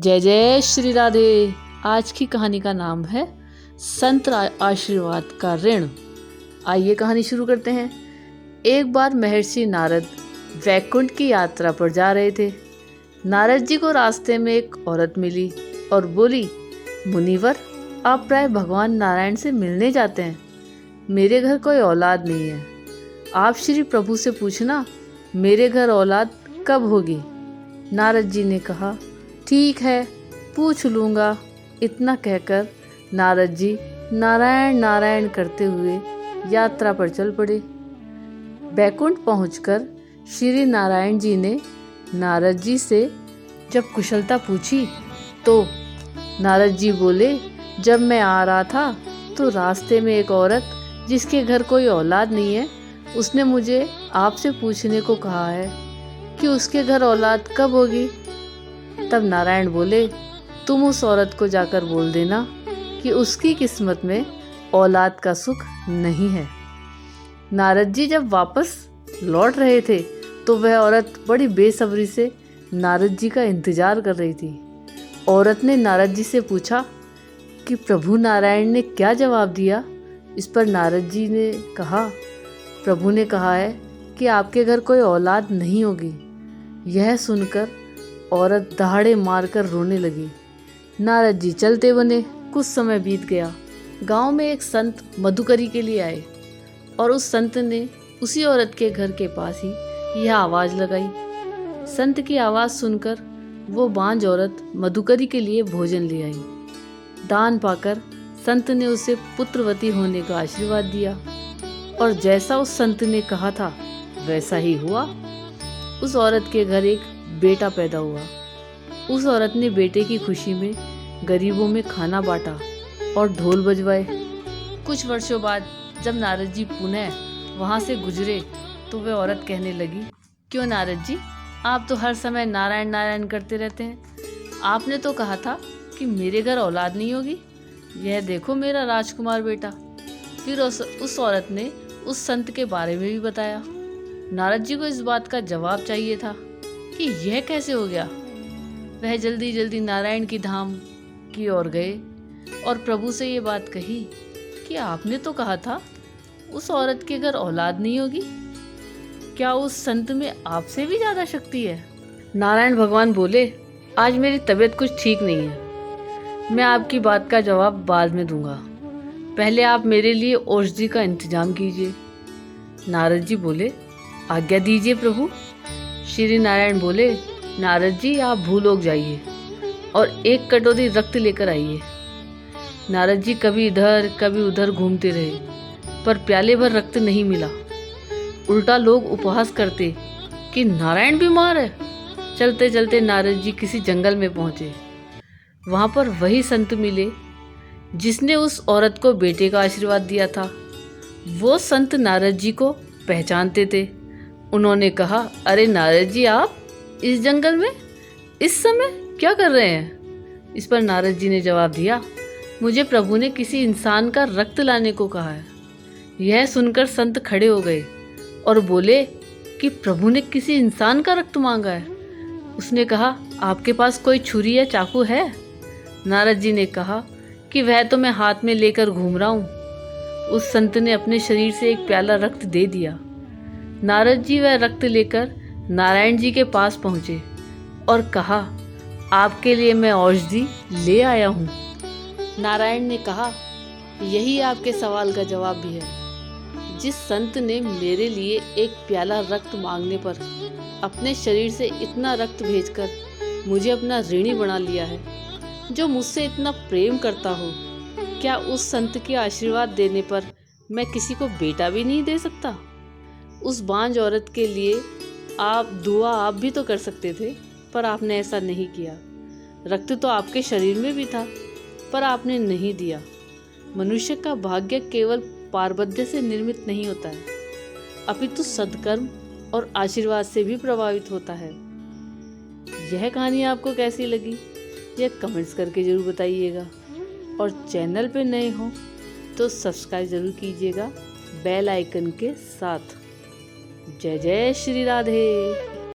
जय जय श्री राधे। आज की कहानी का नाम है संत आशीर्वाद का ऋण। आइए कहानी शुरू करते हैं। एक बार महर्षि नारद वैकुंठ की यात्रा पर जा रहे थे। नारद जी को रास्ते में एक औरत मिली और बोली, मुनिवर, आप प्राय भगवान नारायण से मिलने जाते हैं। मेरे घर कोई औलाद नहीं है। आप श्री प्रभु से पूछना मेरे घर औलाद कब होगी। नारद जी ने कहा, ठीक है, पूछ लूँगा। इतना कहकर नारद जी नारायण नारायण करते हुए यात्रा पर चल पड़े। बैकुंठ पहुंचकर श्री नारायण जी ने नारद जी से जब कुशलता पूछी तो नारद जी बोले, जब मैं आ रहा था तो रास्ते में एक औरत जिसके घर कोई औलाद नहीं है, उसने मुझे आपसे पूछने को कहा है कि उसके घर औलाद कब होगी। तब नारायण बोले, तुम उस औरत को जाकर बोल देना कि उसकी किस्मत में औलाद का सुख नहीं है। नारद जी जब वापस लौट रहे थे तो वह औरत बड़ी बेसब्री से नारद जी का इंतजार कर रही थी। औरत ने नारद जी से पूछा कि प्रभु नारायण ने क्या जवाब दिया। इस पर नारद जी ने कहा, प्रभु ने कहा है कि आपके घर कोई औलाद नहीं होगी। यह सुनकर औरत दहाड़े मारकर रोने लगी। नारद जी चलते बने। कुछ समय बीत गया। गांव में एक संत मधुकरी के लिए आए और उस संत ने उसी औरत के घर के पास ही यह आवाज़ लगाई। संत की आवाज़ सुनकर वो बांझ औरत मधुकरी के लिए भोजन ले आई। दान पाकर संत ने उसे पुत्रवती होने का आशीर्वाद दिया और जैसा उस संत ने कहा था वैसा ही हुआ। उस औरत के घर एक बेटा पैदा हुआ। उस औरत ने बेटे की खुशी में गरीबों में खाना बांटा और ढोल बजवाए। कुछ वर्षों बाद जब नारद जी पुनः वहाँ से गुजरे तो वह औरत कहने लगी, क्यों नारद जी, आप तो हर समय नारायण नारायण करते रहते हैं। आपने तो कहा था कि मेरे घर औलाद नहीं होगी। यह देखो मेरा राजकुमार बेटा। फिर उस औरत ने उस संत के बारे में भी बताया। नारद जी को इस बात का जवाब चाहिए था कि यह कैसे हो गया। वह जल्दी जल्दी नारायण की धाम की ओर गए और प्रभु से ये बात कही कि आपने तो कहा था उस औरत के घर औलाद नहीं होगी। क्या उस संत में आपसे भी ज़्यादा शक्ति है। नारायण भगवान बोले, आज मेरी तबीयत कुछ ठीक नहीं है। मैं आपकी बात का जवाब बाद में दूंगा। पहले आप मेरे लिए औषधि का इंतजाम कीजिए। नारद जी बोले, आज्ञा दीजिए प्रभु। श्री नारायण बोले, नारद जी, आप भूलोक जाइए और एक कटोरी रक्त लेकर आइए। नारद जी कभी इधर कभी उधर घूमते रहे पर प्याले भर रक्त नहीं मिला। उल्टा लोग उपहास करते कि नारायण बीमार है। चलते चलते नारद जी किसी जंगल में पहुंचे। वहां पर वही संत मिले जिसने उस औरत को बेटे का आशीर्वाद दिया था। वो संत नारद जी को पहचानते थे। उन्होंने कहा, अरे नारद जी, आप इस जंगल में इस समय क्या कर रहे हैं। इस पर नारद जी ने जवाब दिया, मुझे प्रभु ने किसी इंसान का रक्त लाने को कहा है। यह सुनकर संत खड़े हो गए और बोले कि प्रभु ने किसी इंसान का रक्त मांगा है। उसने कहा, आपके पास कोई छुरी या चाकू है। नारद जी ने कहा कि वह तो मैं हाथ में लेकर घूम रहा हूँ। उस संत ने अपने शरीर से एक प्याला रक्त दे दिया। नारद जी वह रक्त लेकर नारायण जी के पास पहुँचे और कहा, आपके लिए मैं औषधि ले आया हूँ। नारायण ने कहा, यही आपके सवाल का जवाब भी है। जिस संत ने मेरे लिए एक प्याला रक्त मांगने पर अपने शरीर से इतना रक्त भेजकर मुझे अपना ऋणी बना लिया है, जो मुझसे इतना प्रेम करता हो, क्या उस संत के आशीर्वाद देने पर मैं किसी को बेटा भी नहीं दे सकता। उस बांझ औरत के लिए आप भी तो कर सकते थे, पर आपने ऐसा नहीं किया। रक्त तो आपके शरीर में भी था, पर आपने नहीं दिया। मनुष्य का भाग्य केवल पारबध्य से निर्मित नहीं होता है, अपितु सद्कर्म और आशीर्वाद से भी प्रभावित होता है। यह कहानी आपको कैसी लगी, यह कमेंट्स करके जरूर बताइएगा और चैनल पे नए हो तो सब्सक्राइब जरूर कीजिएगा बेल आइकन के साथ। जय जय श्री राधे।